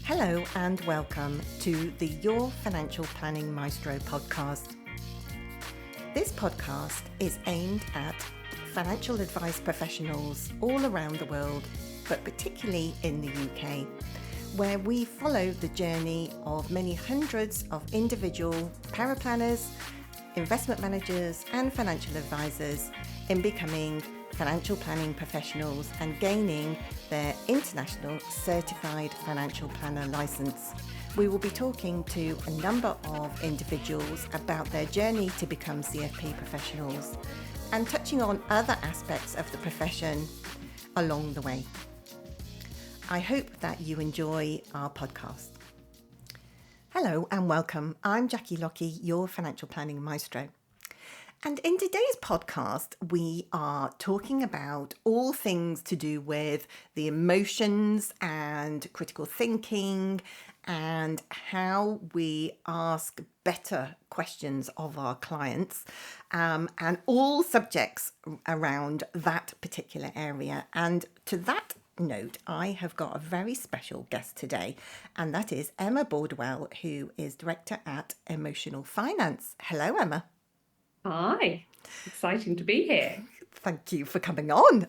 Hello and welcome to the Your Financial Planning Maestro podcast. This podcast is aimed at financial advice professionals all around the world, but particularly in the UK, where we follow the journey of many hundreds of individual paraplanners, investment managers and financial advisors in becoming financial planning professionals and gaining their international certified financial planner license. We will be talking to a number of individuals about their journey to become CFP professionals and touching on other aspects of the profession along the way. I hope that you enjoy our podcast. Hello and welcome. I'm Jackie Lockie, your financial planning maestro. And in today's podcast, we are talking about all things to do with the emotions and critical thinking and how we ask better questions of our clients and all subjects around that particular area. And to that note, I have got a very special guest today, and that is Emma Boardwell, who is Director at Emotional Finance. Hello, Emma. Hi, exciting to be here. Thank you for coming on.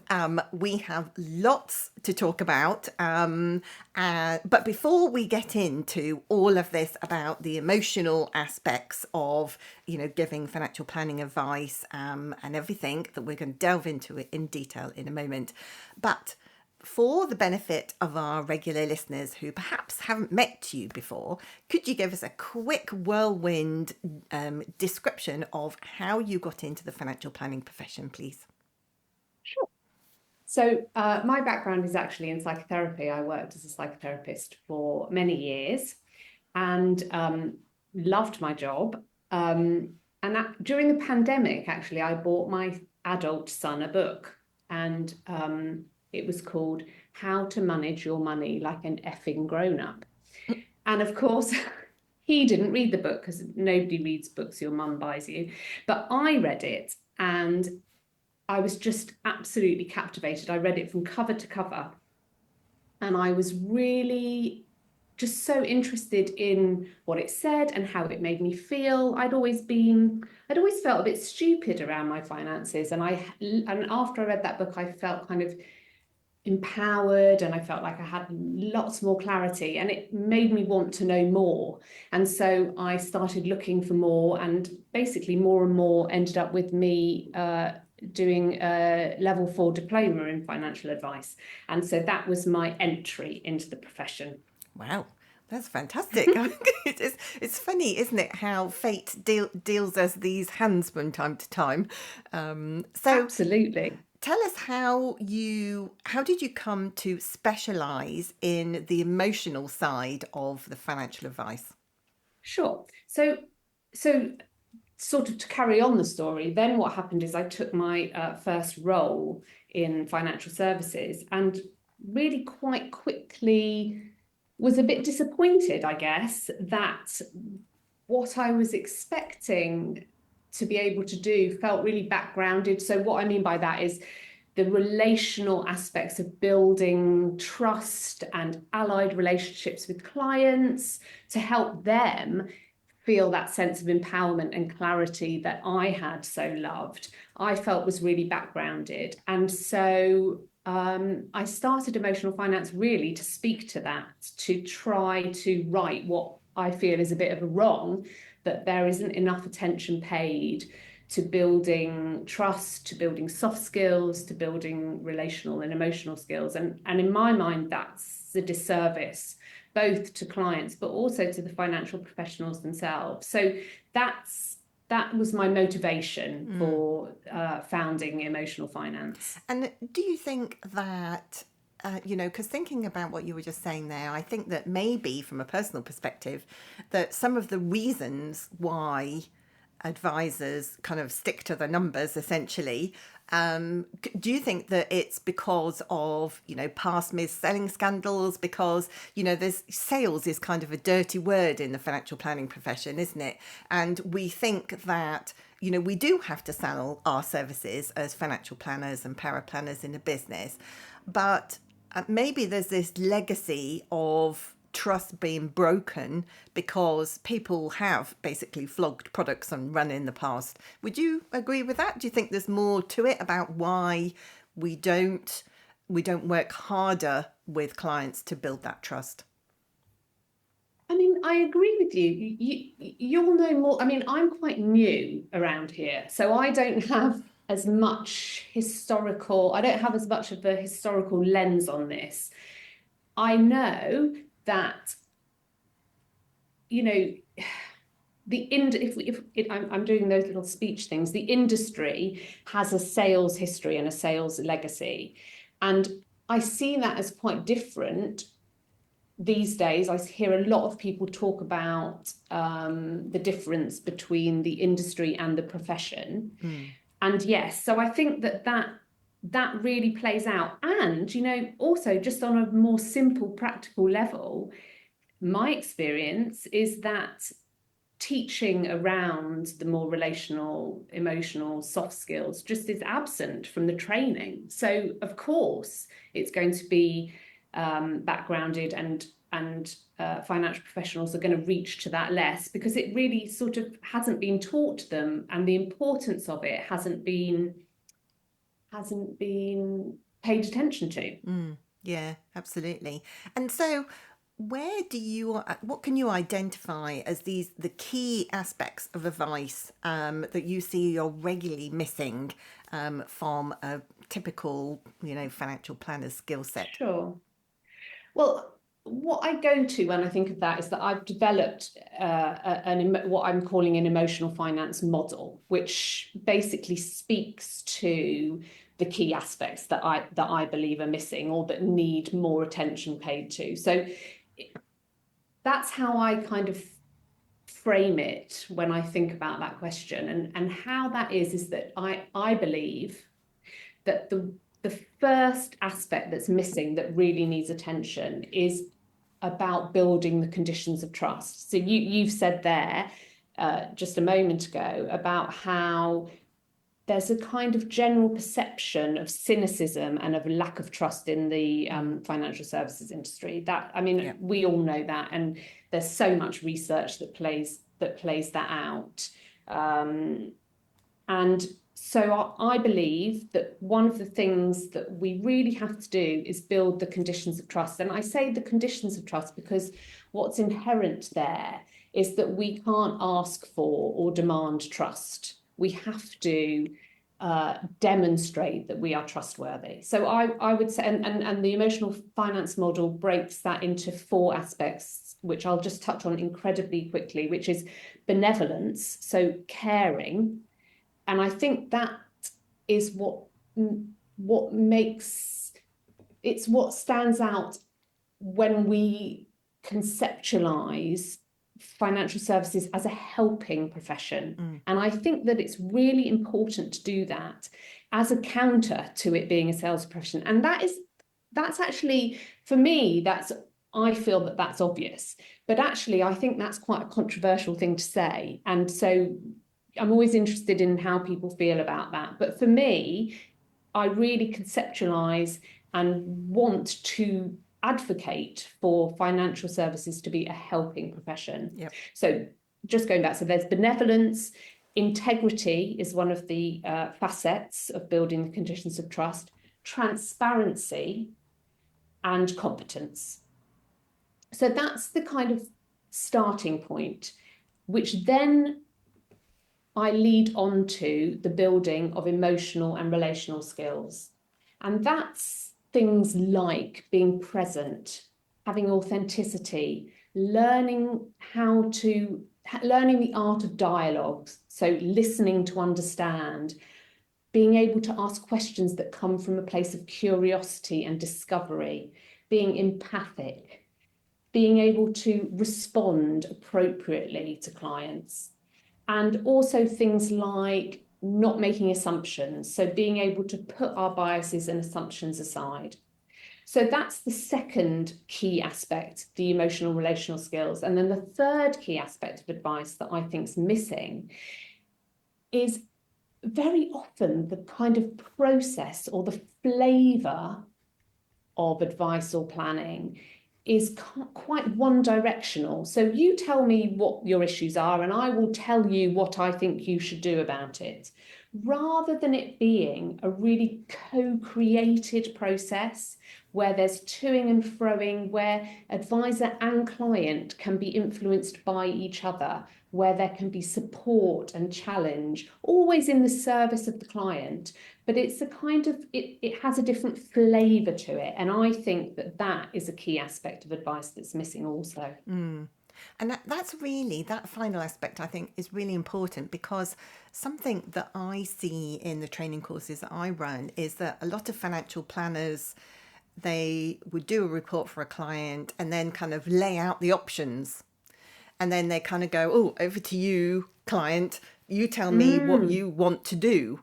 We have lots to talk about, but before we get into all of this about the emotional aspects of, giving financial planning advice and everything that we're going to delve into it in detail in a moment. But for the benefit of our regular listeners who perhaps haven't met you before, could you give us a quick whirlwind description of how you got into the financial planning profession, please? Sure. So my background is actually in psychotherapy. I worked as a psychotherapist for many years and loved my job. During the pandemic, actually, I bought my adult son a book, and it was called How to Manage Your Money Like an Effing Grown-Up. And of course, he didn't read the book because nobody reads books your mum buys you. But I read it and I was just absolutely captivated. I read it from cover to cover. And I was really just so interested in what it said and how it made me feel. I'd always felt a bit stupid around my finances. And after I read that book, I felt kind of empowered and I felt like I had lots more clarity, and it made me want to know more. And so I started looking for more, and basically more and more ended up with me doing a level 4 diploma in financial advice. And so that was my entry into the profession. Wow. That's fantastic. It's funny, isn't it, how fate deals us these hands from time to time. Absolutely. Tell us how did you come to specialise in the emotional side of the financial advice? Sure. So sort of to carry on the story, then what happened is I took my first role in financial services and really quite quickly was a bit disappointed, I guess, that what I was expecting to be able to do felt really backgrounded. So what I mean by that is the relational aspects of building trust and allied relationships with clients to help them feel that sense of empowerment and clarity that I had so loved, I felt was really backgrounded. And so I started Emotional Finance really to speak to that, to try to right what I feel is a bit of a wrong, that there isn't enough attention paid to building trust, to building soft skills, to building relational and emotional skills. And in my mind, that's a disservice, both to clients, but also to the financial professionals themselves. So that was my motivation for founding Emotional Finance. And do you think that, because thinking about what you were just saying there, I think that maybe from a personal perspective, that some of the reasons why advisors kind of stick to the numbers essentially, do you think that it's because of past mis-selling scandals? Because there's sales is kind of a dirty word in the financial planning profession, isn't it? And we think that we do have to sell our services as financial planners and paraplanners in a business, but maybe there's this legacy of trust being broken because people have basically flogged products and run in the past. Would you agree with that? Do you think there's more to it about why we don't work harder with clients to build that trust? I mean, I agree with you. You'll know more. I mean, I'm quite new around here, so I don't have as much I don't have as much of a historical lens on this. I know that, you know, I'm doing those little speech things, the industry has a sales history and a sales legacy. And I see that as quite different these days. I hear a lot of people talk about the difference between the industry and the profession. And yes, so I think that really plays out. And, you know, also just on a more simple, practical level, my experience is that teaching around the more relational, emotional, soft skills just is absent from the training. So, of course, it's going to be backgrounded, and financial professionals are going to reach to that less because it really sort of hasn't been taught to them, and the importance of it hasn't been paid attention to. Yeah, absolutely. And so what can you identify as the key aspects of advice that you see you're regularly missing from a typical, financial planner's skill set? Sure. Well, what I go to when I think of that is that I've developed what I'm calling an emotional finance model, which basically speaks to the key aspects that I believe are missing or that need more attention paid to. So that's how I kind of frame it when I think about that question. And how that is that I believe that the first aspect that's missing that really needs attention is about building the conditions of trust. So you've said there just a moment ago about how there's a kind of general perception of cynicism and of lack of trust in the financial services industry. That, I mean, we all know that, and there's so much research that plays that out. And so I believe that one of the things that we really have to do is build the conditions of trust. And I say the conditions of trust because what's inherent there is that we can't ask for or demand trust. We have to demonstrate that we are trustworthy. So I would say, and the emotional finance model breaks that into 4 aspects, which I'll just touch on incredibly quickly, which is benevolence, so caring. And I think that is what stands out when we conceptualize financial services as a helping profession. And I think that it's really important to do that as a counter to it being a sales profession. And that's actually, for me, I feel that that's obvious, but actually I think that's quite a controversial thing to say. And so I'm always interested in how people feel about that. But for me, I really conceptualize and want to advocate for financial services to be a helping profession. Yep. So just going back, so there's benevolence, integrity is one of the facets of building the conditions of trust, transparency, and competence. So that's the kind of starting point, which then I lead on to the building of emotional and relational skills. And that's things like being present, having authenticity, learning the art of dialogue, so listening to understand, being able to ask questions that come from a place of curiosity and discovery, being empathic, being able to respond appropriately to clients. And also things like not making assumptions, so being able to put our biases and assumptions aside. So that's the second key aspect, the emotional relational skills. And then the third key aspect of advice that I think is missing is very often the kind of process or the flavour of advice or planning is quite one directional. So you tell me what your issues are, and I will tell you what I think you should do about it, rather than it being a really co-created process where there's toing and froing, where advisor and client can be influenced by each other, where there can be support and challenge, always in the service of the client. But it's a kind of, it has a different flavour to it. And I think that is a key aspect of advice that's missing also. And that's really, that final aspect, I think, is really important, because something that I see in the training courses that I run is that a lot of financial planners, they would do a report for a client and then kind of lay out the options. And then they kind of go, oh, over to you, client, you tell me what you want to do.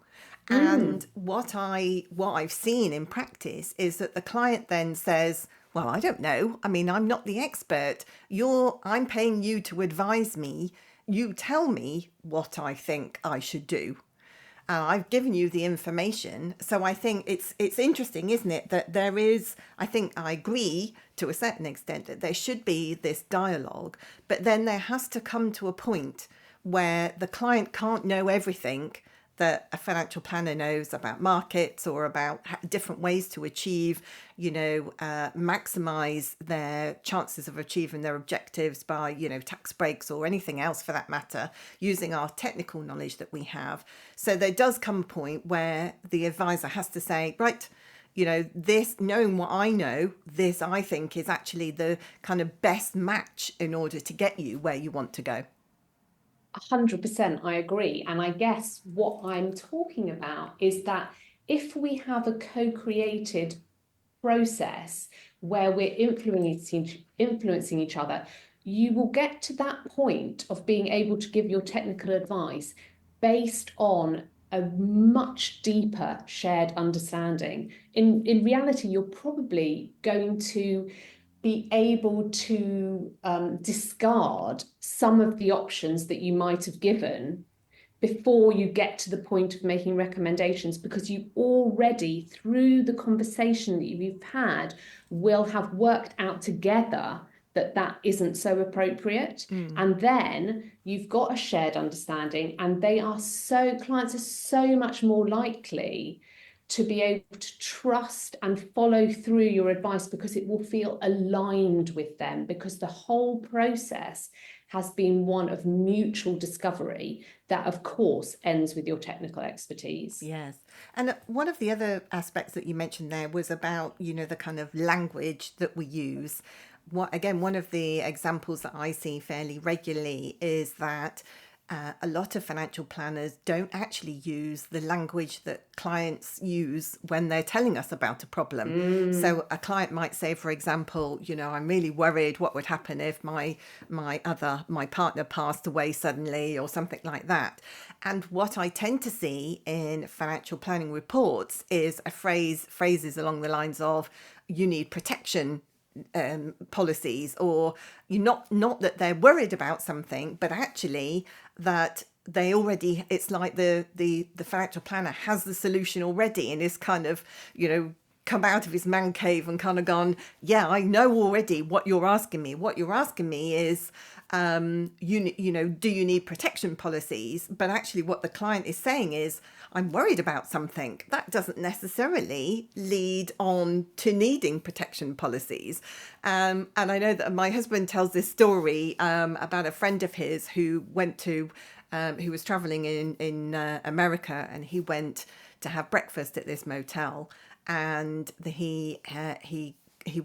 And what I've seen in practice is that the client then says, well, I don't know. I mean, I'm not the expert. I'm paying you to advise me. You tell me what I think I should do. I've given you the information. So I think it's interesting, isn't it, that there is, I think I agree to a certain extent that there should be this dialogue, but then there has to come to a point where the client can't know everything that a financial planner knows about markets or about different ways to achieve, maximize their chances of achieving their objectives by, tax breaks or anything else for that matter, using our technical knowledge that we have. So there does come a point where the advisor has to say, right, this, knowing what I know, this I think is actually the kind of best match in order to get you where you want to go. 100%, I agree. And I guess what I'm talking about is that if we have a co-created process where we're influencing each other, you will get to that point of being able to give your technical advice based on a much deeper shared understanding. In reality, you're probably going to be able to discard some of the options that you might have given before you get to the point of making recommendations, because you already, through the conversation that you've had, will have worked out together that isn't so appropriate. And then you've got a shared understanding, and clients are so much more likely to be able to trust and follow through your advice, because it will feel aligned with them, because the whole process has been one of mutual discovery that, of course, ends with your technical expertise. Yes. And one of the other aspects that you mentioned there was about, the kind of language that we use. One of the examples that I see fairly regularly is that a lot of financial planners don't actually use the language that clients use when they're telling us about a problem. So a client might say, for example, I'm really worried what would happen if my partner passed away suddenly or something like that. And what I tend to see in financial planning reports is phrases along the lines of, you need protection policies, or not that they're worried about something, but actually that they already, it's like the financial planner has the solution already and is kind of, come out of his man cave and kind of gone, yeah, I know already what you're asking me. What you're asking me is, do you need protection policies? But actually what the client is saying is, I'm worried about something. That doesn't necessarily lead on to needing protection policies. And I know that my husband tells this story about a friend of his who was traveling in America, and he went to have breakfast at this motel, and he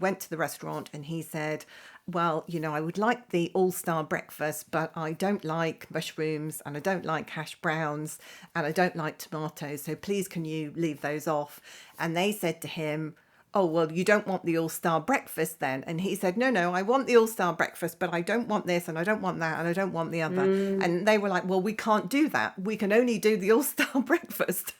went to the restaurant and he said, well, I would like the all-star breakfast, but I don't like mushrooms and I don't like hash browns and I don't like tomatoes. So please, can you leave those off? And they said to him, oh, well, you don't want the all-star breakfast then? And he said, no, I want the all-star breakfast, but I don't want this and I don't want that and I don't want the other. And they were like, well, we can't do that. We can only do the all-star breakfast.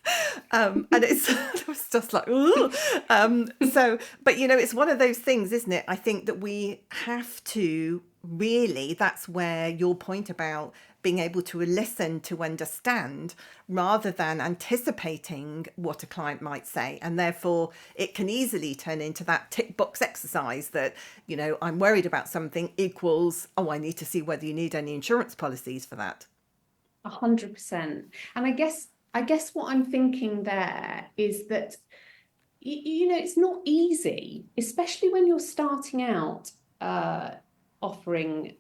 And it was just like, ooh. But, it's one of those things, isn't it? I think that we have to really that's where your point about being able to listen to understand rather than anticipating what a client might say, and therefore it can easily turn into that tick box exercise that, you know, I'm worried about something equals, oh, I need to see whether you need any insurance policies for that. 100%. And I guess what I'm thinking there is that you know, it's not easy, especially when you're starting out offering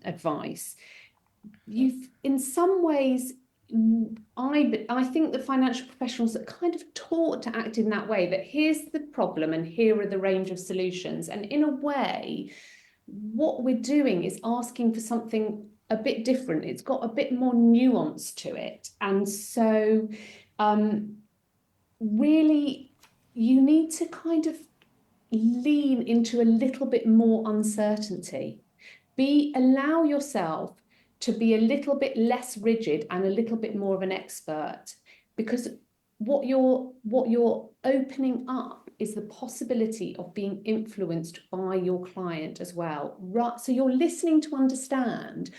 advice. You've, in some ways, I think the financial professionals are kind of taught to act in that way, that here's the problem and here are the range of solutions. And in a way, what we're doing is asking for something a bit different. It's got a bit more nuance to it. And so really, you need to kind of lean into a little bit more uncertainty. Allow yourself to be a little bit less rigid and a little bit more of an expert, because what you're opening up is the possibility of being influenced by your client as well. Right, so you're listening to understand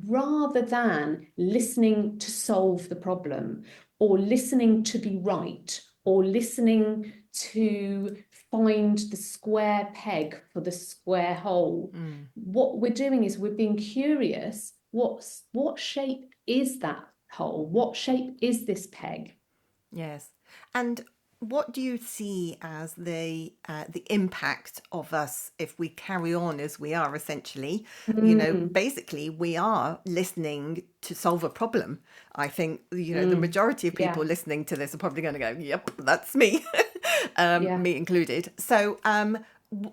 rather than listening to solve the problem, or listening to be right, or listening to find the square peg for the square hole. What we're doing is we're being curious. What shape is that hole? What shape is this peg? Yes. And what do you see as the impact of us if we carry on as we are, essentially? You know, basically we are listening to solve a problem. I think, you know, the majority of people listening to this are probably going to go, yep, that's me, me included. So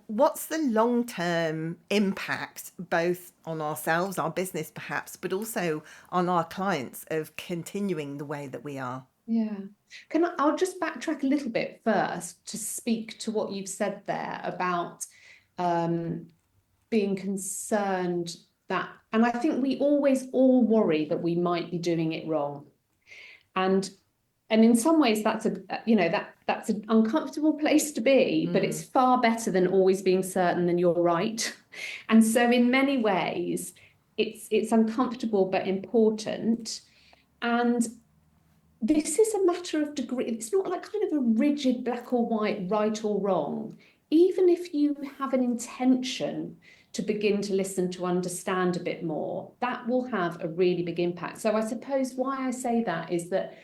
what's the long-term impact, both on ourselves, our business perhaps, but also on our clients, of continuing the way that we are? Yeah. I'll just backtrack a little bit first to speak to what you've said there about being concerned that, and I think we always all worry that we might be doing it wrong. And in some ways that's that's an uncomfortable place to be, but it's far better than always being certain that you're right. And so in many ways it's uncomfortable but important. And this is a matter of degree. It's not like kind of a rigid black or white, right or wrong. Even if you have an intention to begin to listen to understand a bit more, that will have a really big impact. So I suppose why I say that is that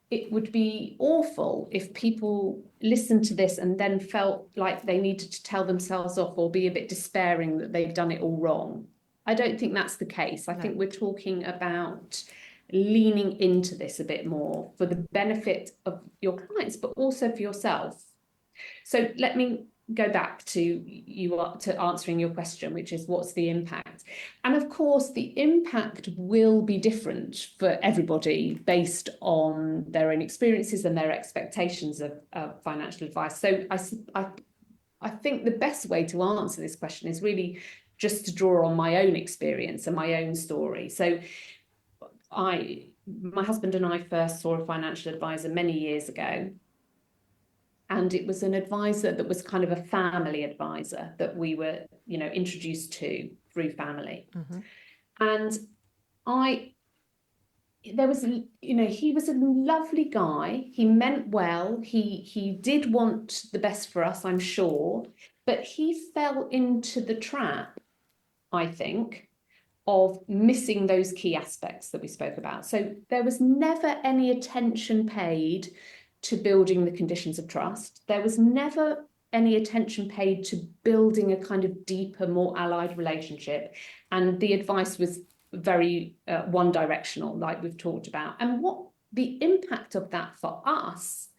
it would be awful if people listened to this and then felt like they needed to tell themselves off or be a bit despairing that they've done it all wrong. I don't think that's the case. I think we're talking about leaning into this a bit more for the benefit of your clients, but also for yourself. So let me go back to answering your question, which is what's the impact? And of course, the impact will be different for everybody based on their own experiences and their expectations of financial advice. So I think the best way to answer this question is really just to draw on my own experience and my own story. So my husband and I first saw a financial advisor many years ago. And it was an advisor that was kind of a family advisor that we were, introduced to through family. And he was a lovely guy. He meant well. He did want the best for us, I'm sure. But he fell into the trap, I think, of missing those key aspects that we spoke about. So there was never any attention paid to building the conditions of trust. There was never any attention paid to building a kind of deeper, more allied relationship. And the advice was very one-directional, like we've talked about. And what the impact of that for us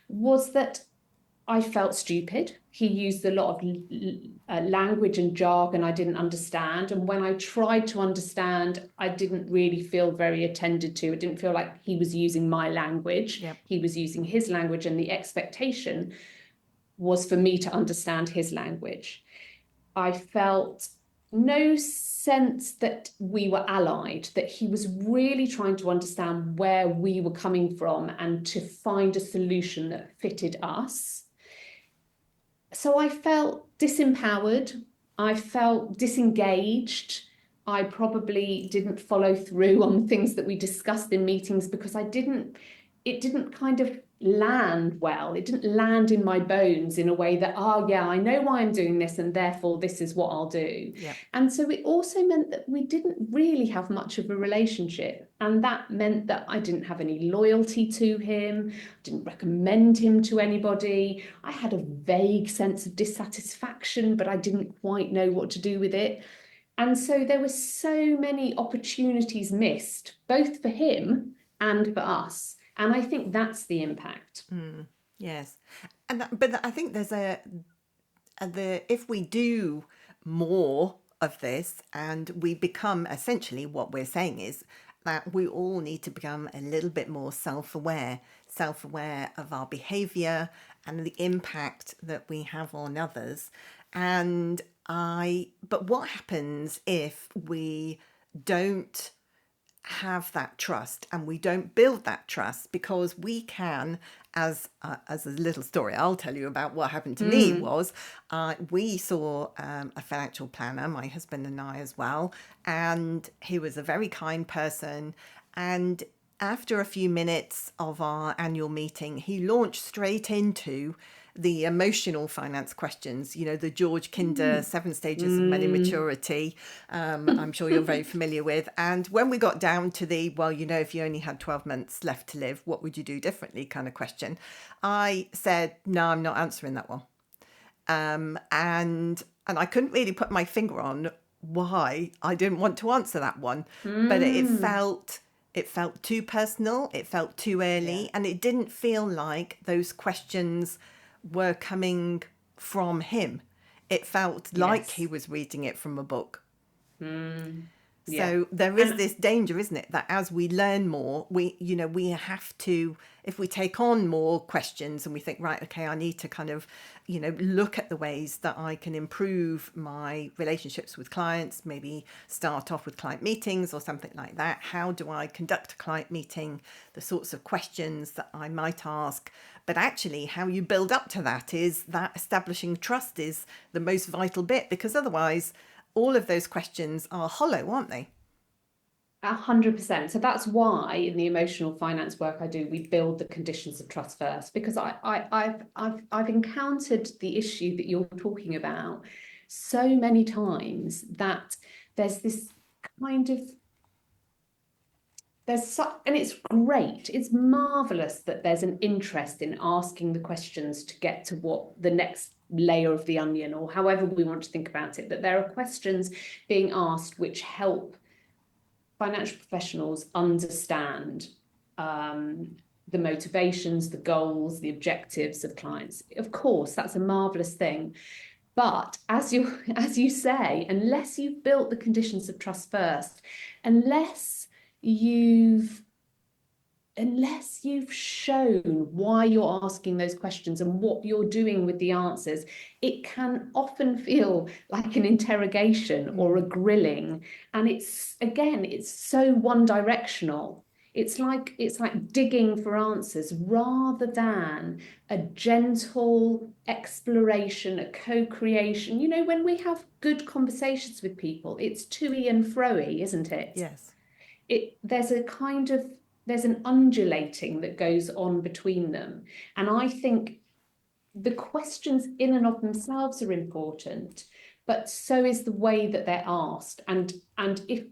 was that I felt stupid. He used a lot of language and jargon I didn't understand. And when I tried to understand, I didn't really feel very attended to. It didn't feel like he was using my language. Yep. He was using his language, and the expectation was for me to understand his language. I felt no sense that we were allied, that he was really trying to understand where we were coming from and to find a solution that fitted us. So I felt disempowered. I felt disengaged. I probably didn't follow through on things that we discussed in meetings because it didn't kind of land well. It didn't land in my bones in a way that, oh yeah, I know why I'm doing this and therefore this is what I'll do. Yeah. And so it also meant that we didn't really have much of a relationship. And that meant that I didn't have any loyalty to him, didn't recommend him to anybody. I had a vague sense of dissatisfaction, but I didn't quite know what to do with it. And so there were so many opportunities missed, both for him and for us. And I think that's the impact. Yes. But I think there's if we do more of this and we become, essentially what we're saying is that we all need to become a little bit more self-aware of our behavior and the impact that we have on others. But what happens if we don't have that trust and we don't build that trust? Because we can, as a little story I'll tell you about what happened to me was, we saw a financial planner, my husband and I as well, and he was a very kind person. And after a few minutes of our annual meeting, he launched straight into the emotional finance questions, the George Kinder 7 stages of money maturity. I'm sure you're very familiar with. And when we got down to the, if you only had 12 months left to live, what would you do differently kind of question, I said, no, I'm not answering that one. And I couldn't really put my finger on why I didn't want to answer that one, but it felt too personal. It felt too early, and it didn't feel like those questions were coming from him. It felt like he was reading it from a book. So there is this danger, isn't it, that as we learn more, we have to, if we take on more questions and we think, right, okay, I need to kind of, look at the ways that I can improve my relationships with clients, maybe start off with client meetings or something like that. How do I conduct a client meeting? The sorts of questions that I might ask. But actually, how you build up to that is that establishing trust is the most vital bit, because otherwise all of those questions are hollow, aren't they? 100%. So that's why in the emotional finance work I do, we build the conditions of trust first, because I've encountered the issue that you're talking about so many times that there's this kind of and it's great, it's marvelous that there's an interest in asking the questions to get to what the next layer of the onion, or however we want to think about it, that there are questions being asked which help financial professionals understand the motivations, the goals, the objectives of clients. Of course, that's a marvelous thing. But as you say, unless you've built the conditions of trust first, unless you've shown why you're asking those questions and what you're doing with the answers, it can often feel like an interrogation or a grilling. And it's so one-directional. It's like digging for answers rather than a gentle exploration, a co-creation. When we have good conversations with people, it's to-y and fro-y, isn't it? Yes. There's an undulating that goes on between them. And I think the questions in and of themselves are important, but so is the way that they're asked. And if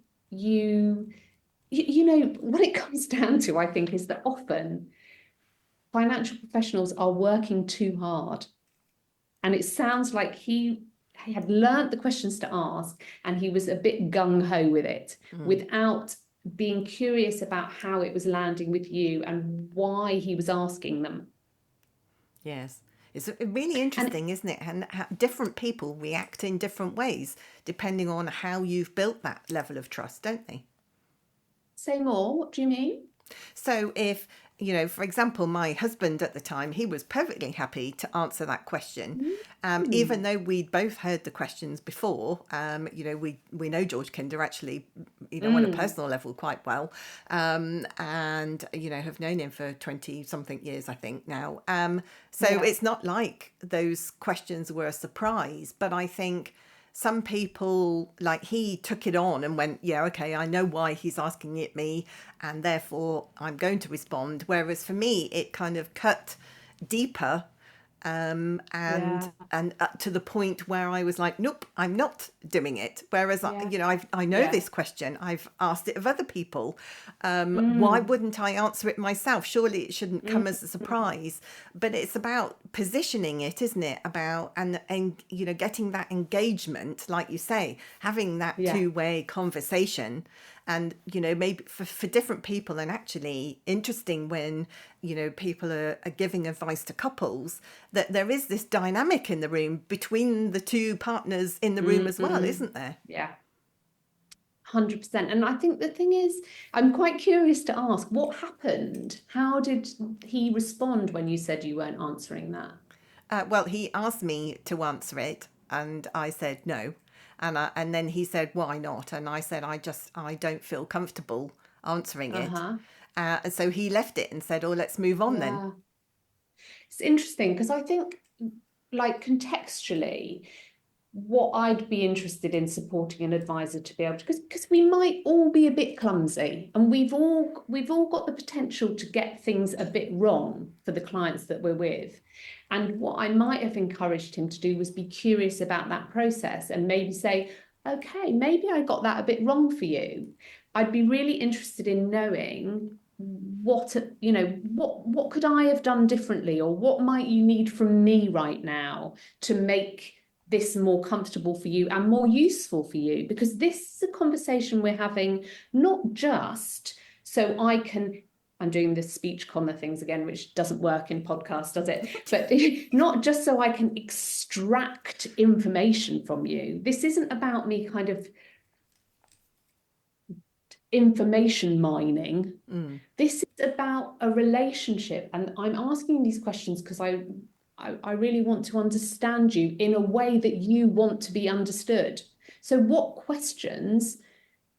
what it comes down to, I think, is that often financial professionals are working too hard. And it sounds like he had learnt the questions to ask and he was a bit gung-ho with it, without being curious about how it was landing with you and why he was asking them. Yes. It's really interesting, isn't it? And how different people react in different ways, depending on how you've built that level of trust, don't they? Say more, what do you mean? So if, for example, my husband at the time, he was perfectly happy to answer that question, even though we'd both heard the questions before. We know George Kinder actually, on a personal level quite well, and, have known him for 20-something years, I think, now. It's not like those questions were a surprise, but I think some people, like, he took it on and went, yeah, okay, I know why he's asking it me, and therefore I'm going to respond. Whereas for me, it kind of cut deeper, Yeah. and to the point where I was like, nope, I'm not doing it. Whereas Yeah. I know Yeah. this question, I've asked it of other people. Why Mm. wouldn't I answer it myself? Surely it shouldn't come as a surprise. But it's about positioning it, isn't it? About and getting that engagement, like you say, having that Yeah. two-way conversation. And maybe for different people, and actually interesting when people are giving advice to couples, that there is this dynamic in the room between the two partners in the room as well, Mm. isn't there? Yeah. 100%. And I think the thing is, I'm quite curious to ask, what happened? How did he respond when you said you weren't answering that? Well, he asked me to answer it, and I said no. And then he said, why not? And I said, I don't feel comfortable answering it. Uh-huh. And so he left it and said, oh, let's move on then. Yeah. It's interesting because I think, like, contextually, what I'd be interested in supporting an advisor to be able to, because we might all be a bit clumsy, and we've all got the potential to get things a bit wrong for the clients that we're with. And what I might have encouraged him to do was be curious about that process and maybe say, okay, maybe I got that a bit wrong for you. I'd be really interested in knowing what could I have done differently, or what might you need from me right now to make this more comfortable for you and more useful for you, because this is a conversation we're having, not just so I'm doing this speech comma things again, which doesn't work in podcast, does it? But not just so I can extract information from you. This isn't about me kind of information mining. This is about a relationship. And I'm asking these questions because I really want to understand you in a way that you want to be understood. So what questions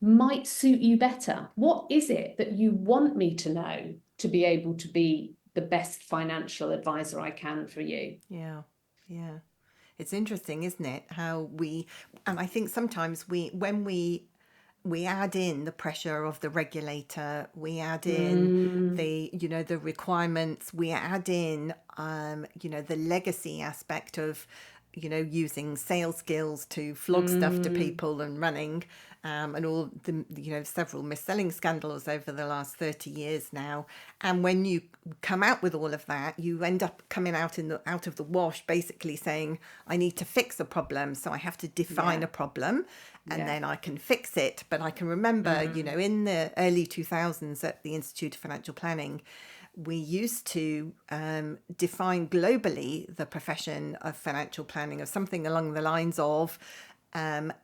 might suit you better? What is it that you want me to know to be able to be the best financial advisor I can for you? Yeah, yeah. It's interesting, isn't it? And I think sometimes when we add in the pressure of the regulator, we add in the requirements, we add in the legacy aspect of using sales skills to flog stuff to people and running, and all the several mis-selling scandals over the last 30 years now. And when you come out with all of that, you end up coming out of the wash basically saying, I need to fix a problem, so I have to define a problem, and then I can fix it. But I can remember in the early 2000s at the Institute of Financial Planning, we used to define globally the profession of financial planning as something along the lines of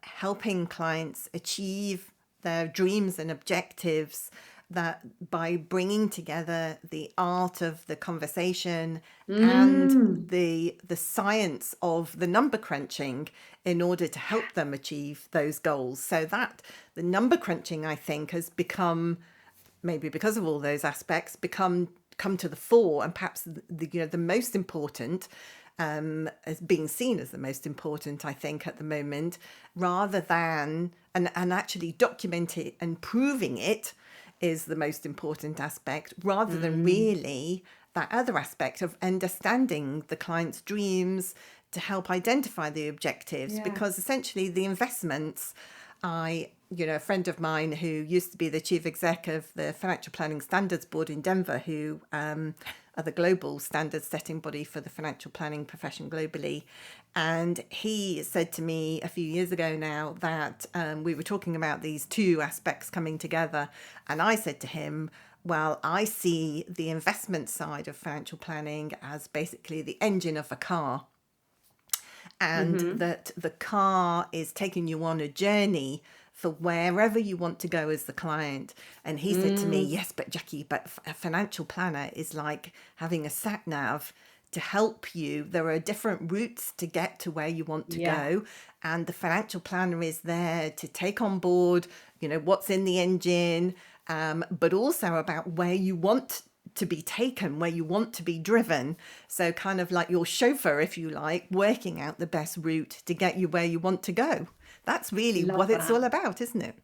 helping clients achieve their dreams and objectives, that by bringing together the art of the conversation and the science of the number crunching in order to help them achieve those goals. So that the number crunching, I think, has become, maybe because of all those aspects, come to the fore, and perhaps the most important, as being seen as the most important, I think, at the moment, rather than and actually document it and proving it is the most important aspect, rather than really that other aspect of understanding the client's dreams to help identify the objectives. Because essentially the investments, a friend of mine who used to be the chief exec of the Financial Planning Standards Board in Denver, who are the global standards setting body for the financial planning profession globally. And he said to me a few years ago now that we were talking about these two aspects coming together. And I said to him, well, I see the investment side of financial planning as basically the engine of a car, and that the car is taking you on a journey for wherever you want to go as the client. And he said to me, yes, but Jackie, but a financial planner is like having a sat nav to help you. There are different routes to get to where you want to go. And the financial planner is there to take on board, what's in the engine, but also about where you want to be taken, where you want to be driven. So kind of like your chauffeur, if you like, working out the best route to get you where you want to go. That's really what it's all about, isn't it?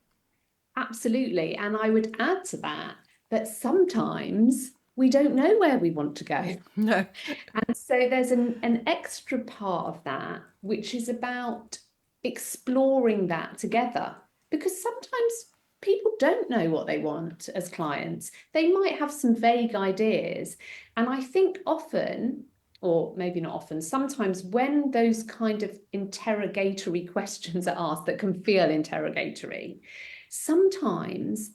Absolutely. And I would add to that that sometimes we don't know where we want to go. No. And so there's an extra part of that, which is about exploring that together. Because sometimes people don't know what they want as clients. They might have some vague ideas. And I think often, or maybe not often, sometimes when those kind of interrogatory questions are asked that can feel interrogatory, sometimes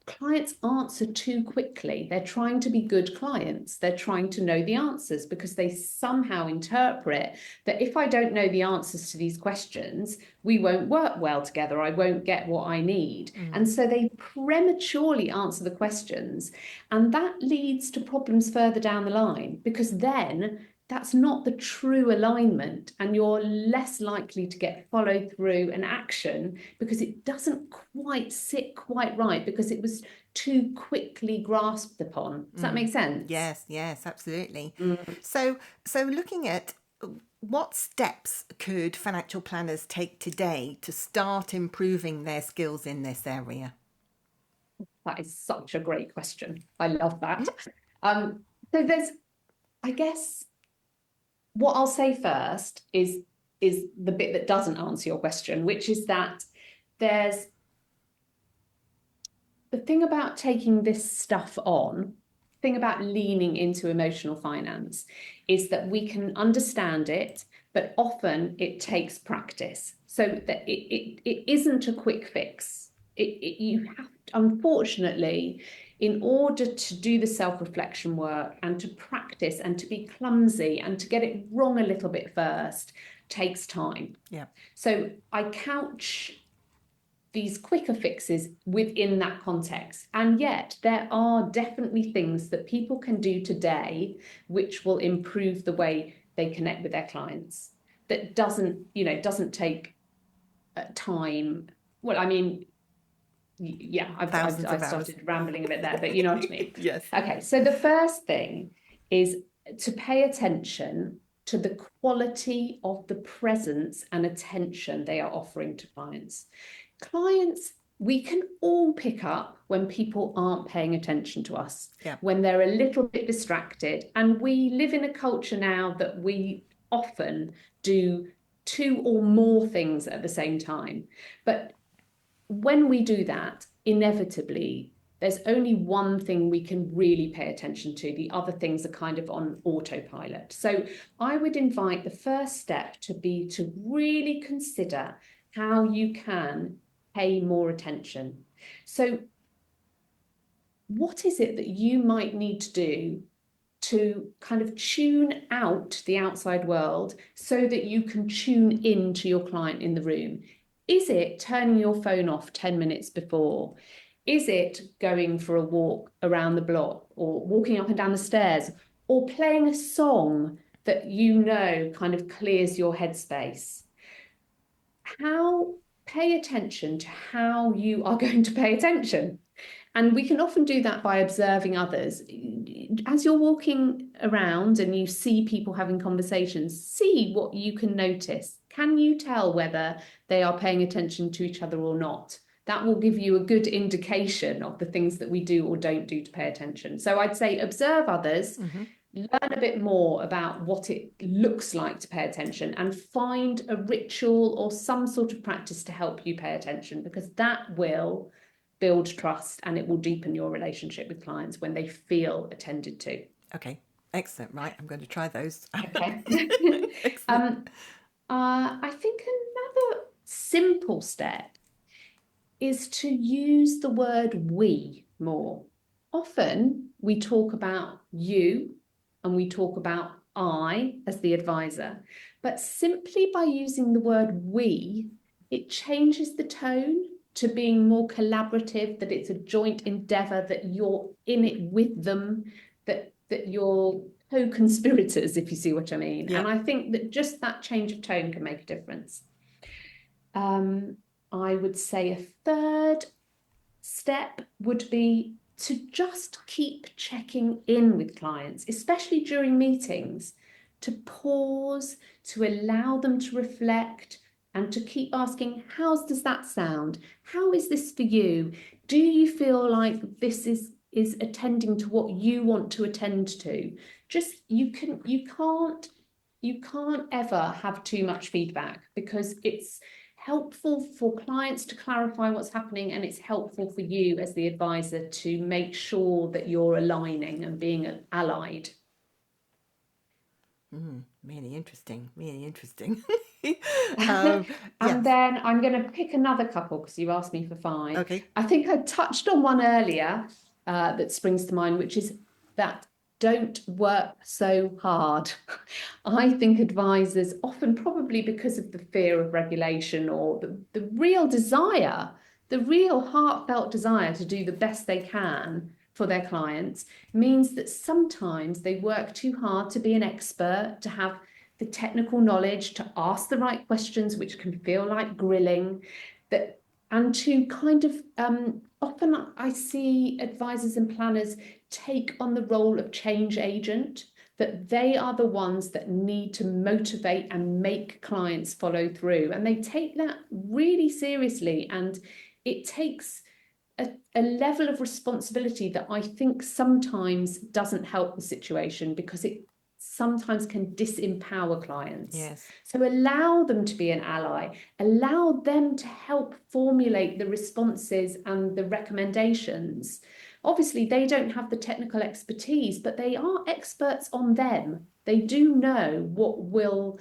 clients answer too quickly. They're trying to be good clients. They're trying to know the answers because they somehow interpret that if I don't know the answers to these questions, we won't work well together. I won't get what I need. And so they prematurely answer the questions. And that leads to problems further down the line, because then that's not the true alignment, and you're less likely to get follow through and action because it doesn't quite sit quite right, because it was too quickly grasped upon. Does that make sense? Yes, absolutely. So looking at what steps could financial planners take today to start improving their skills in this area? That is such a great question. I love that. So there's, I guess, what I'll say first is the bit that doesn't answer your question, which is that there's the thing about taking this stuff on, thing about leaning into emotional finance, is that we can understand it, but often it takes practice. So that it isn't a quick fix. You have to, unfortunately, in order to do the self-reflection work and to practice and to be clumsy and to get it wrong a little bit first, takes time. Yeah. So I couch these quicker fixes within that context. And yet there are definitely things that people can do today which will improve the way they connect with their clients. That doesn't take time. Well, I mean, yeah, I've started rambling a bit there, but you know what I mean. Yes. Okay, so the first thing is to pay attention to the quality of the presence and attention they are offering to clients. Clients, we can all pick up when people aren't paying attention to us, when they're a little bit distracted. And we live in a culture now that we often do 2 or more things at the same time. But when we do that, inevitably, there's only one thing we can really pay attention to. The other things are kind of on autopilot. So I would invite the first step to be to really consider how you can pay more attention. So what is it that you might need to do to kind of tune out the outside world so that you can tune in to your client in the room? Is it turning your phone off 10 minutes before? Is it going for a walk around the block, or walking up and down the stairs, or playing a song that you know kind of clears your headspace? Pay attention to how you are going to pay attention. And we can often do that by observing others. As you're walking around and you see people having conversations, see what you can notice. Can you tell whether they are paying attention to each other or not? That will give you a good indication of the things that we do or don't do to pay attention. So I'd say observe others, learn a bit more about what it looks like to pay attention, and find a ritual or some sort of practice to help you pay attention, because that will build trust and it will deepen your relationship with clients when they feel attended to. Okay, excellent. Right, I'm going to try those. Okay. I think another simple step is to use the word we more. Often we talk about you and we talk about I as the advisor, but simply by using the word we, it changes the tone to being more collaborative, that it's a joint endeavor, that you're in it with them, that you're co-conspirators, if you see what I mean. And I think that just that change of tone can make a difference. I would say a third step would be to just keep checking in with clients, especially during meetings, to pause, to allow them to reflect, and to keep asking, how does that sound? How is this for you? Do you feel like this is attending to what you want to attend to? Just you can't ever have too much feedback, because it's helpful for clients to clarify what's happening, and it's helpful for you as the advisor to make sure that you're aligning and being allied. Really interesting, really interesting. And Yes. then I'm going to pick another couple because you asked me for 5. Okay. I think I touched on one earlier that springs to mind, which is that don't work so hard. I think advisors often, probably because of the fear of regulation or the real desire, the real heartfelt desire to do the best they can for their clients, means that sometimes they work too hard to be an expert, to have the technical knowledge, to ask the right questions, which can feel like grilling, that, and to kind of often I see advisors and planners take on the role of change agent, that they are the ones that need to motivate and make clients follow through. And they take that really seriously. And it takes a level of responsibility that I think sometimes doesn't help the situation, because it sometimes can disempower clients. Yes. So allow them to be an ally, allow them to help formulate the responses and the recommendations. Obviously, they don't have the technical expertise, but they are experts on them. They do know what will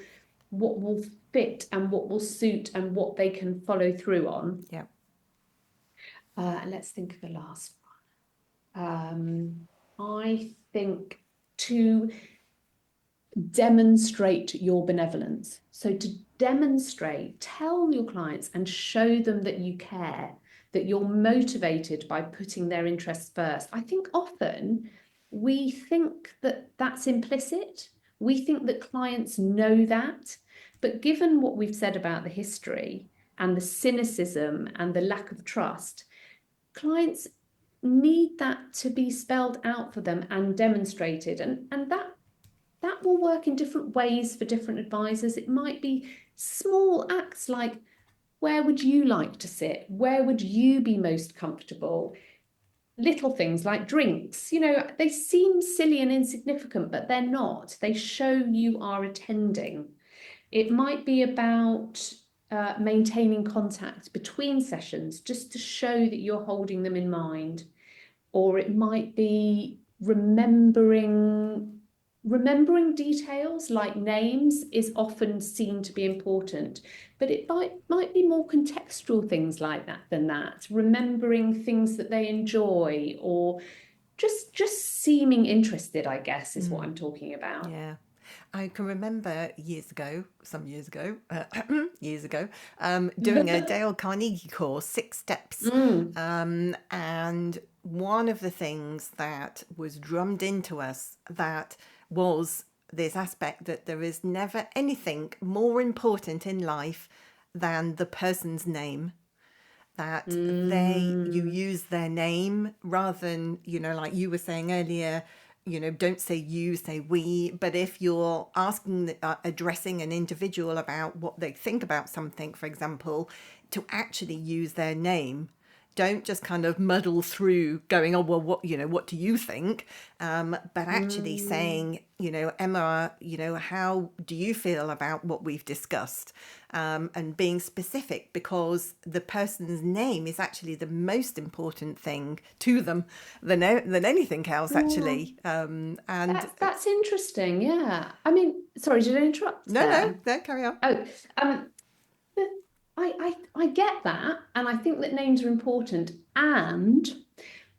fit and what will suit and what they can follow through on. Yeah. Let's think of the last one. I think to demonstrate your benevolence. So to demonstrate, tell your clients and show them that you care, that you're motivated by putting their interests first. I think often we think that that's implicit. We think that clients know that. But given what we've said about the history and the cynicism and the lack of trust, clients need that to be spelled out for them and demonstrated. And that will work in different ways for different advisors. It might be small acts like, where would you like to sit? Where would you be most comfortable? Little things like drinks, they seem silly and insignificant, but they're not. They show you are attending. It might be about maintaining contact between sessions, just to show that you're holding them in mind. Or it might be remembering details like names is often seen to be important, but it might be more contextual things like that than that. Remembering things that they enjoy, or just seeming interested, I guess, is what I'm talking about. Yeah. I can remember some years ago, doing a Dale Carnegie course, 6 Steps. And one of the things that was drummed into us that was this aspect that there is never anything more important in life than the person's name. That you use their name rather than, like you were saying earlier, don't say you, say we. But if you're addressing an individual about what they think about something, for example, to actually use their name. Don't just kind of muddle through going, oh, well, what do you think? But actually saying, Emma, how do you feel about what we've discussed? And being specific, because the person's name is actually the most important thing to them than anything else, actually. And that's interesting. Yeah. I mean, sorry, did I interrupt? No, carry on. I get that, and I think that names are important, and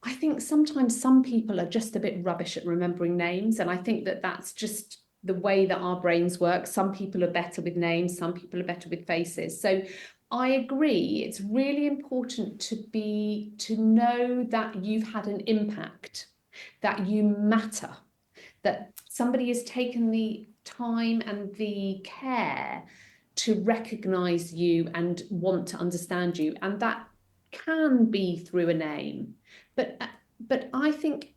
I think sometimes some people are just a bit rubbish at remembering names, and I think that that's just the way that our brains work. Some people are better with names, some people are better with faces. So I agree, it's really important to know that you've had an impact, that you matter, that somebody has taken the time and the care to recognize you and want to understand you. And that can be through a name. But but I think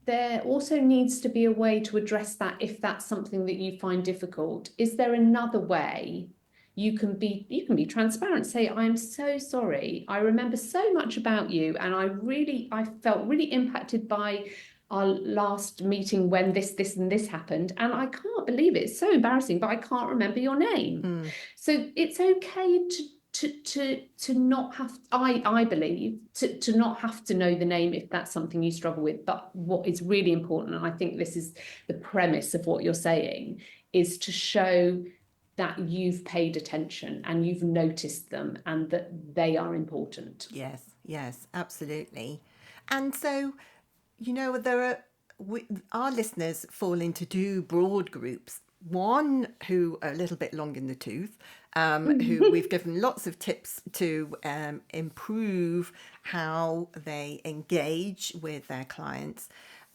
there also needs to be a way to address that if that's something that you find difficult. Is there another way you can be transparent, say, I'm so sorry. I remember so much about you, and I felt really impacted by our last meeting when this, and this happened. And I can't believe it. It's so embarrassing, but I can't remember your name. So it's okay to not have, I believe, to not have to know the name if that's something you struggle with. But what is really important, and I think this is the premise of what you're saying, is to show that you've paid attention and you've noticed them and that they are important. Yes, yes, absolutely. And so, there are our listeners fall into two broad groups. One who are a little bit long in the tooth, who we've given lots of tips to improve how they engage with their clients.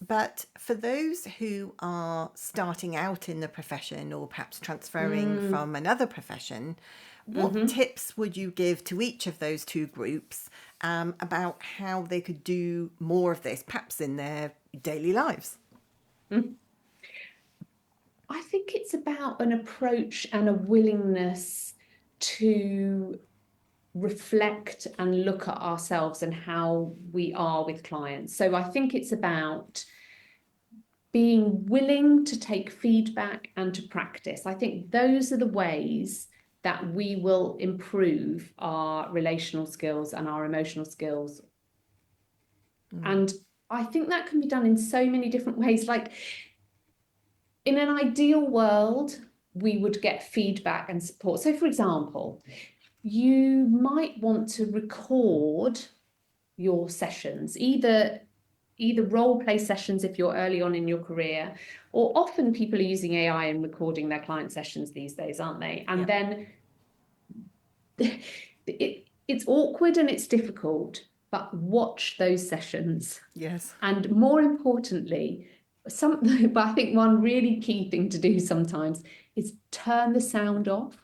But for those who are starting out in the profession or perhaps transferring from another profession, what tips would you give to each of those two groups about how they could do more of this, perhaps in their daily lives? I think it's about an approach and a willingness to reflect and look at ourselves and how we are with clients. So I think it's about being willing to take feedback and to practice. I think those are the ways that we will improve our relational skills and our emotional skills. And I think that can be done in so many different ways. Like, in an ideal world, we would get feedback and support. So, for example, you might want to record your sessions, either role play sessions if you're early on in your career, or often people are using AI and recording their client sessions these days, aren't they? And then it's awkward and it's difficult, but watch those sessions. Yes. And more importantly, but I think one really key thing to do sometimes is turn the sound off.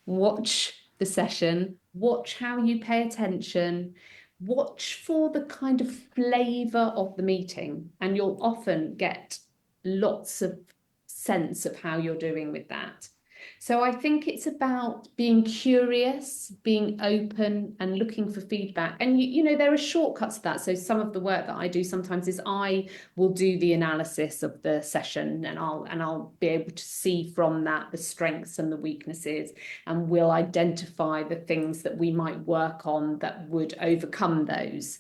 Watch the session, watch how you pay attention, watch for the kind of flavor of the meeting, and you'll often get lots of sense of how you're doing with that. So I think it's about being curious, being open, and looking for feedback. And there are shortcuts to that. So some of the work that I do sometimes is I will do the analysis of the session, and I'll be able to see from that the strengths and the weaknesses, and we'll identify the things that we might work on that would overcome those.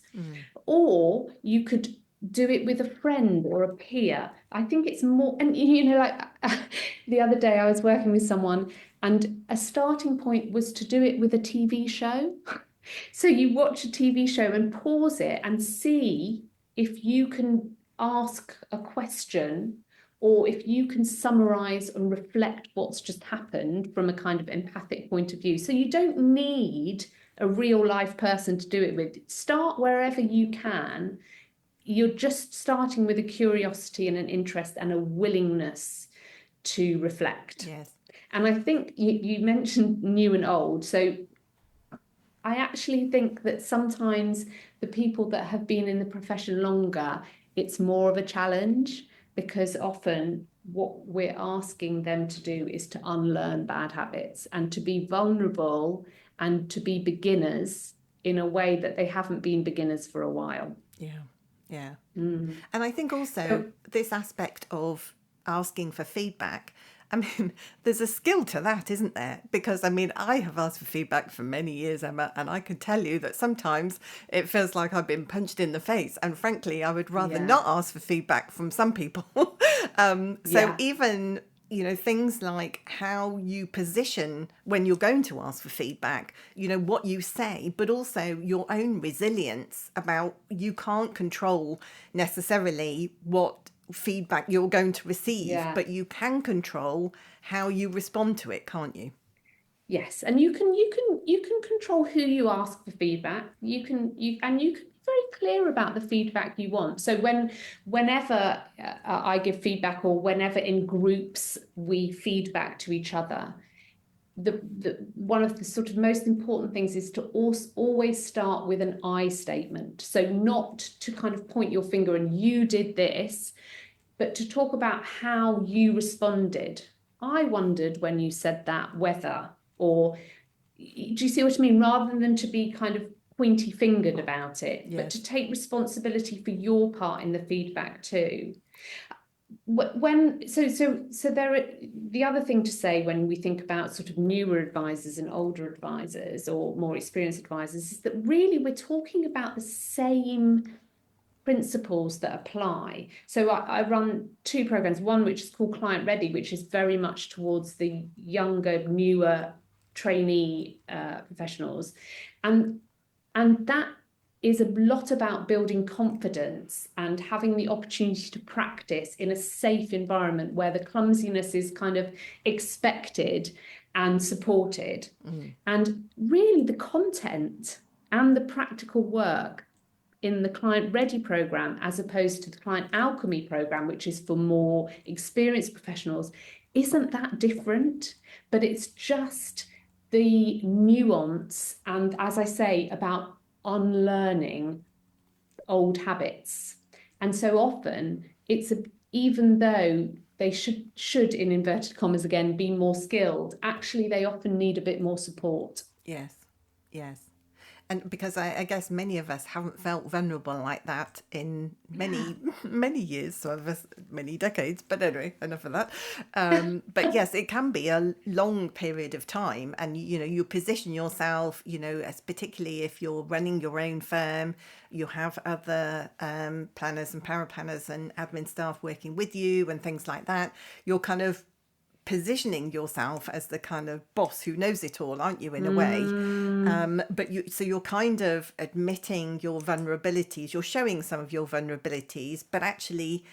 Or you could do it with a friend or a peer. I think it's more, and like the other day I was working with someone, and a starting point was to do it with a TV show. So you watch a TV show and pause it and see if you can ask a question, or if you can summarize and reflect what's just happened from a kind of empathic point of view. So you don't need a real life person to do it with. Start wherever you can. You're just starting with a curiosity and an interest and a willingness to reflect. Yes. And I think you mentioned new and old. So I actually think that sometimes the people that have been in the profession longer, it's more of a challenge, because often what we're asking them to do is to unlearn bad habits and to be vulnerable and to be beginners in a way that they haven't been beginners for a while. Yeah. Yeah. And I think also this aspect of asking for feedback, I mean, there's a skill to that, isn't there? Because, I mean, I have asked for feedback for many years, Emma, and I can tell you that sometimes it feels like I've been punched in the face. And frankly, I would rather not ask for feedback from some people. Even, things like how you position when you're going to ask for feedback, what you say, but also your own resilience about you can't control necessarily what feedback you're going to receive, but you can control how you respond to it, can't you? Yes, and you can control who you ask for feedback. You can be very clear about the feedback you want. So whenever I give feedback, or whenever in groups we feedback to each other, one of the sort of most important things is to always start with an I statement. So not to kind of point your finger and you did this, but to talk about how you responded. I wondered when you said that whether, or do you see what I mean? Rather than to be kind of pointy fingered about it, Yes. but to take responsibility for your part in the feedback too. The other thing to say when we think about sort of newer advisors and older advisors or more experienced advisors is that really we're talking about the same principles that apply. So I run two programs, one which is called Client Ready, which is very much towards the younger, newer trainee professionals, and that is a lot about building confidence and having the opportunity to practice in a safe environment where the clumsiness is kind of expected and supported. And really the content and the practical work in the Client Ready program, as opposed to the Client Alchemy program, which is for more experienced professionals, isn't that different, but it's just the nuance and, as I say, about unlearning old habits. And so often it's even though they should in inverted commas again be more skilled, actually they often need a bit more support. Yes. And because I guess many of us haven't felt vulnerable like that in many years, so of us, many decades. But anyway, enough of that. But yes, it can be a long period of time, and you position yourself, as particularly if you're running your own firm, you have other planners and paraplanners and admin staff working with you and things like that. You're kind of positioning yourself as the kind of boss who knows it all, aren't you, in a way? But you're kind of admitting your vulnerabilities, you're showing some of your vulnerabilities, but actually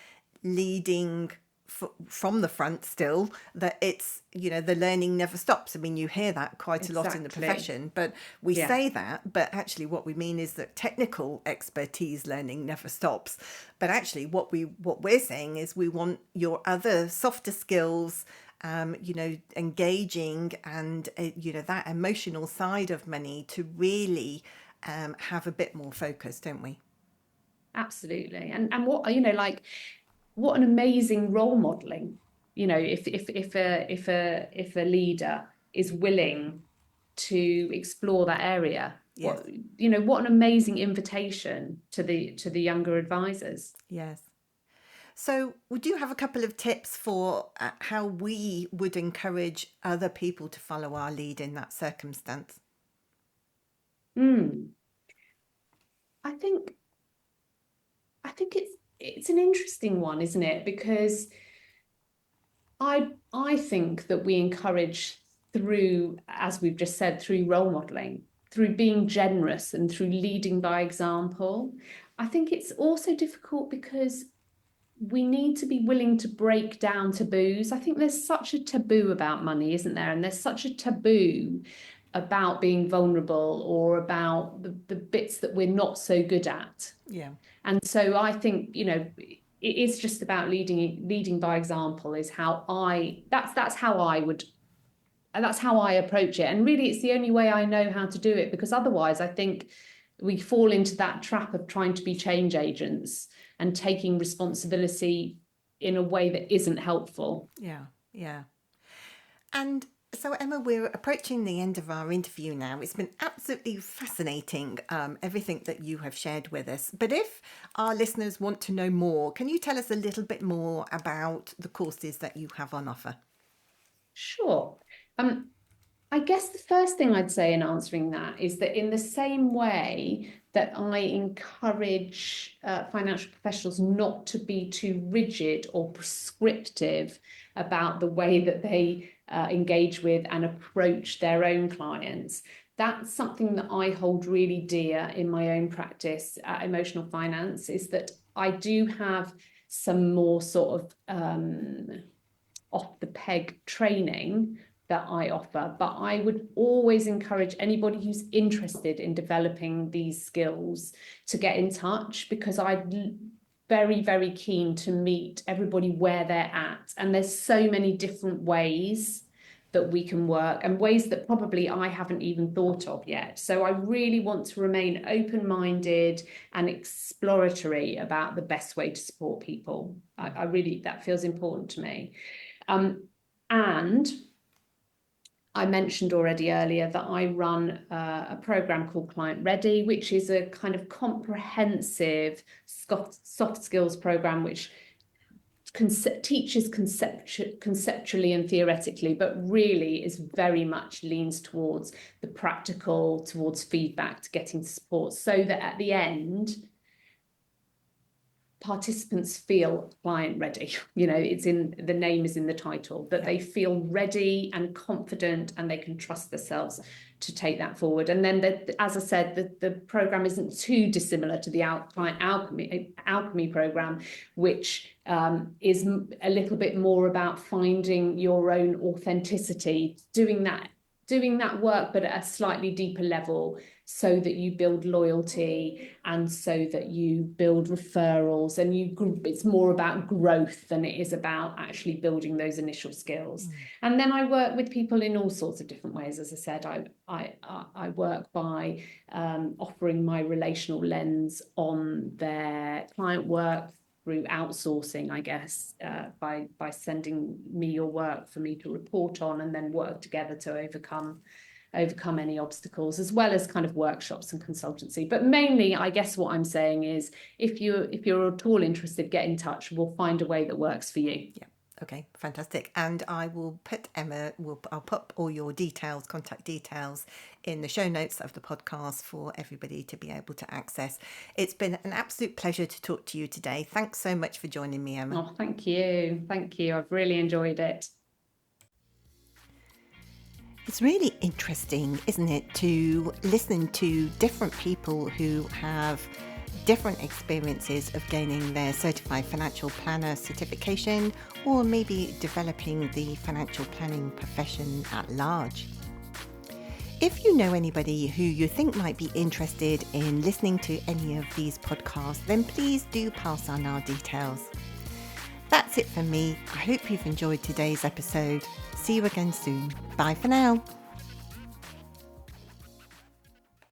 leading from the front still, that it's, the learning never stops. I mean, you hear that quite a lot in the profession, but we say that, but actually what we mean is that technical expertise learning never stops. But actually what we're saying is we want your other softer skills, engaging and, that emotional side of money to really have a bit more focus, don't we? Absolutely. And what, what an amazing role modeling, if a leader is willing to explore that area. Yes. What an amazing invitation to the younger advisors. Yes. So would you have a couple of tips for how we would encourage other people to follow our lead in that circumstance? I think it's an interesting one, isn't it? Because I think that we encourage through, as we've just said, through role modeling, through being generous and through leading by example. I think it's also difficult because we need to be willing to break down taboos. I think there's such a taboo about money, isn't there? And there's such a taboo about being vulnerable or about the bits that we're not so good at. Yeah. And so I think, it is just about leading by example is how that's how I approach it. And really it's the only way I know how to do it, because otherwise I think we fall into that trap of trying to be change agents and taking responsibility in a way that isn't helpful. Yeah. And so, Emma, we're approaching the end of our interview now. It's been absolutely fascinating, everything that you have shared with us. But if our listeners want to know more, can you tell us a little bit more about the courses that you have on offer? Sure. I guess the first thing I'd say in answering that is that in the same way that I encourage financial professionals not to be too rigid or prescriptive about the way that they engage with and approach their own clients, that's something that I hold really dear in my own practice at Emotional Finance, is that I do have some more sort of off the peg training that I offer, but I would always encourage anybody who's interested in developing these skills to get in touch, because I'm very, very keen to meet everybody where they're at. And there's so many different ways that we can work, and ways that probably I haven't even thought of yet. So I really want to remain open-minded and exploratory about the best way to support people. I really, that feels important to me. And I mentioned already earlier that I run a program called Client Ready, which is a kind of comprehensive soft skills program, which teaches conceptually and theoretically, but really is very much leans towards the practical, towards feedback, to getting support, so that at the end, participants feel client ready. It's in the name, is in the title, that they feel ready and confident, and they can trust themselves to take that forward. And then, as I said, the program isn't too dissimilar to the Client Alchemy program, which is a little bit more about finding your own authenticity, doing that work, but at a slightly deeper level, so that you build loyalty and so that you build referrals, and it's more about growth than it is about actually building those initial skills. And then I work with people in all sorts of different ways. As I said, I work by offering my relational lens on their client work through outsourcing, I guess, by sending me your work for me to report on, and then work together to overcome any obstacles, as well as kind of workshops and consultancy. But mainly, I guess what I'm saying is, if you're at all interested, get in touch. We'll find a way that works for you. Yeah. Okay, fantastic. And I will put I'll put all your contact details in the show notes of the podcast for everybody to be able to access. It's been an absolute pleasure to talk to you today. Thanks so much for joining me, Emma. Oh, thank you. I've really enjoyed it. It's really interesting, isn't it, to listen to different people who have different experiences of gaining their Certified Financial Planner certification, or maybe developing the financial planning profession at large. If you know anybody who you think might be interested in listening to any of these podcasts, then please do pass on our details. That's it from me. I hope you've enjoyed today's episode. See you again soon. Bye for now.